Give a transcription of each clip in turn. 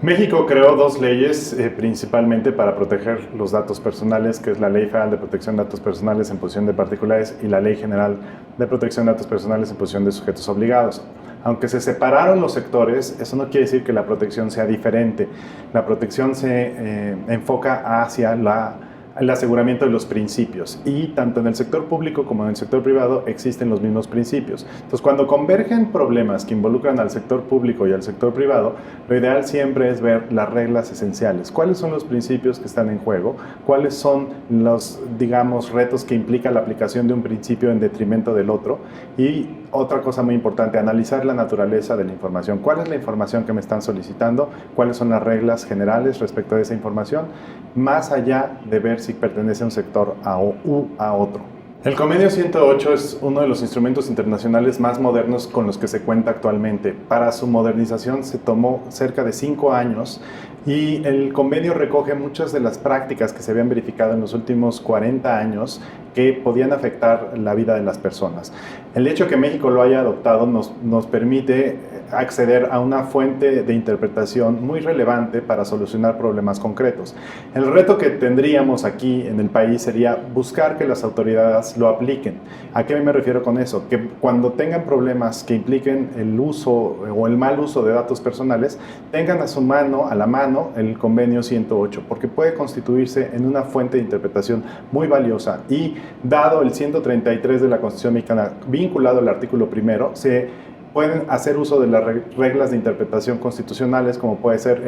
México creó dos leyes principalmente para proteger los datos personales, que es la Ley Federal de Protección de Datos Personales en posesión de particulares y la Ley General de Protección de Datos Personales en posesión de sujetos obligados. Aunque se separaron los sectores, eso no quiere decir que la protección sea diferente. La protección se enfoca hacia el aseguramiento de los principios, y tanto en el sector público como en el sector privado existen los mismos principios. Entonces, cuando convergen problemas que involucran al sector público y al sector privado, lo ideal siempre es ver las reglas esenciales. ¿Cuáles son los principios que están en juego? ¿Cuáles son los, digamos, retos que implica la aplicación de un principio en detrimento del otro? Y otra cosa muy importante, analizar la naturaleza de la información. ¿Cuál es la información que me están solicitando? ¿Cuáles son las reglas generales respecto a esa información? Más allá de ver si pertenece a un sector u a otro. El Convenio 108 es uno de los instrumentos internacionales más modernos con los que se cuenta actualmente. Para su modernización se tomó cerca de 5 años y el convenio recoge muchas de las prácticas que se habían verificado en los últimos 40 años que podían afectar la vida de las personas. El hecho de que México lo haya adoptado nos permite acceder a una fuente de interpretación muy relevante para solucionar problemas concretos. El reto que tendríamos aquí en el país sería buscar que las autoridades lo apliquen. ¿A qué me refiero con eso? Que cuando tengan problemas que impliquen el uso o el mal uso de datos personales, tengan a la mano el Convenio 108, porque puede constituirse en una fuente de interpretación muy valiosa y, dado el 133 de la Constitución mexicana, vinculado al artículo primero, se pueden hacer uso de las reglas de interpretación constitucionales, como puede ser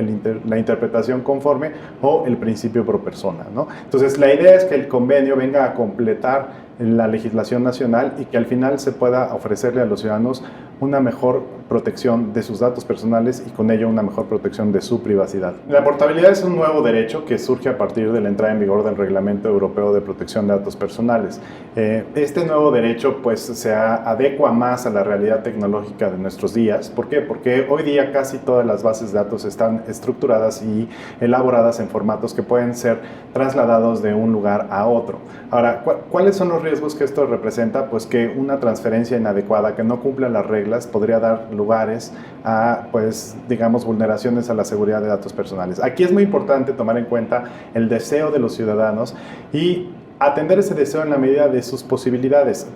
la interpretación conforme o el principio pro persona, ¿no? Entonces, la idea es que el convenio venga a completar la legislación nacional y que al final se pueda ofrecerle a los ciudadanos una mejor protección de sus datos personales y con ello una mejor protección de su privacidad. La portabilidad es un nuevo derecho que surge a partir de la entrada en vigor del Reglamento Europeo de Protección de Datos Personales. Este nuevo derecho pues se adecua más a la realidad tecnológica de nuestros días. ¿Por qué? Porque hoy día casi todas las bases de datos están estructuradas y elaboradas en formatos que pueden ser trasladados de un lugar a otro. Ahora, ¿cuáles son los riesgos que esto representa? Pues que una transferencia inadecuada que no cumpla las reglas podría dar lugares a, pues, digamos, vulneraciones a la seguridad de datos personales. Aquí es muy importante tomar en cuenta el deseo de los ciudadanos y atender ese deseo en la medida de sus posibilidades.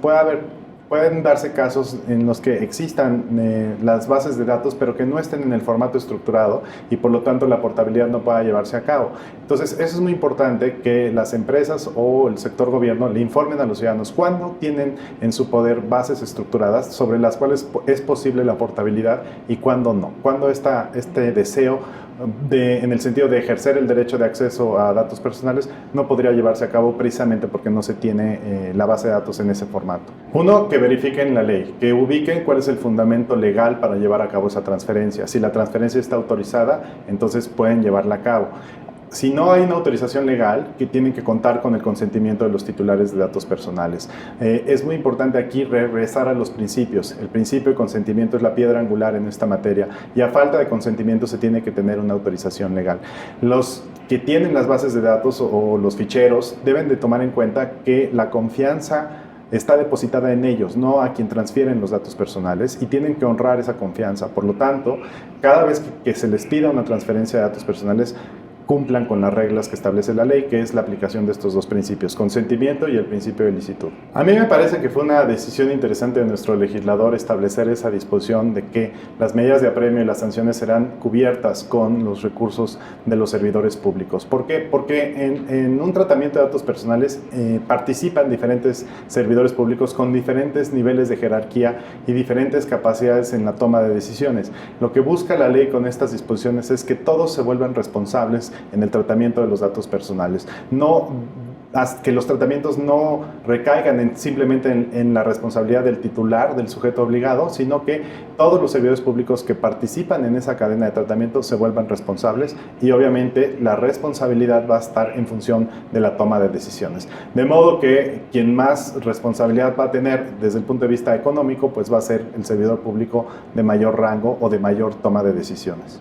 Pueden darse casos en los que existan las bases de datos, pero que no estén en el formato estructurado y por lo tanto la portabilidad no pueda llevarse a cabo. Entonces, eso es muy importante, que las empresas o el sector gobierno le informen a los ciudadanos cuándo tienen en su poder bases estructuradas sobre las cuales es posible la portabilidad y cuándo no. Cuándo está este deseo en el sentido de ejercer el derecho de acceso a datos personales no podría llevarse a cabo precisamente porque no se tiene la base de datos en ese formato. Uno, que verifiquen la ley, que ubiquen cuál es el fundamento legal para llevar a cabo esa transferencia. Si la transferencia está autorizada, entonces pueden llevarla a cabo. Si no hay una autorización legal, que tienen que contar con el consentimiento de los titulares de datos personales. Es muy importante aquí regresar a los principios. El principio de consentimiento es la piedra angular en esta materia y a falta de consentimiento se tiene que tener una autorización legal. Los que tienen las bases de datos o los ficheros deben de tomar en cuenta que la confianza está depositada en ellos, no a quien transfieren los datos personales, y tienen que honrar esa confianza. Por lo tanto, cada vez que se les pida una transferencia de datos personales, cumplan con las reglas que establece la ley, que es la aplicación de estos dos principios, consentimiento y el principio de licitud. A mí me parece que fue una decisión interesante de nuestro legislador establecer esa disposición de que las medidas de apremio y las sanciones serán cubiertas con los recursos de los servidores públicos. ¿Por qué? Porque en un tratamiento de datos personales participan diferentes servidores públicos con diferentes niveles de jerarquía y diferentes capacidades en la toma de decisiones. Lo que busca la ley con estas disposiciones es que todos se vuelvan responsables en el tratamiento de los datos personales. Que los tratamientos no recaigan simplemente en la responsabilidad del titular, del sujeto obligado, sino que todos los servidores públicos que participan en esa cadena de tratamiento se vuelvan responsables, y obviamente la responsabilidad va a estar en función de la toma de decisiones. De modo que quien más responsabilidad va a tener desde el punto de vista económico, pues va a ser el servidor público de mayor rango o de mayor toma de decisiones.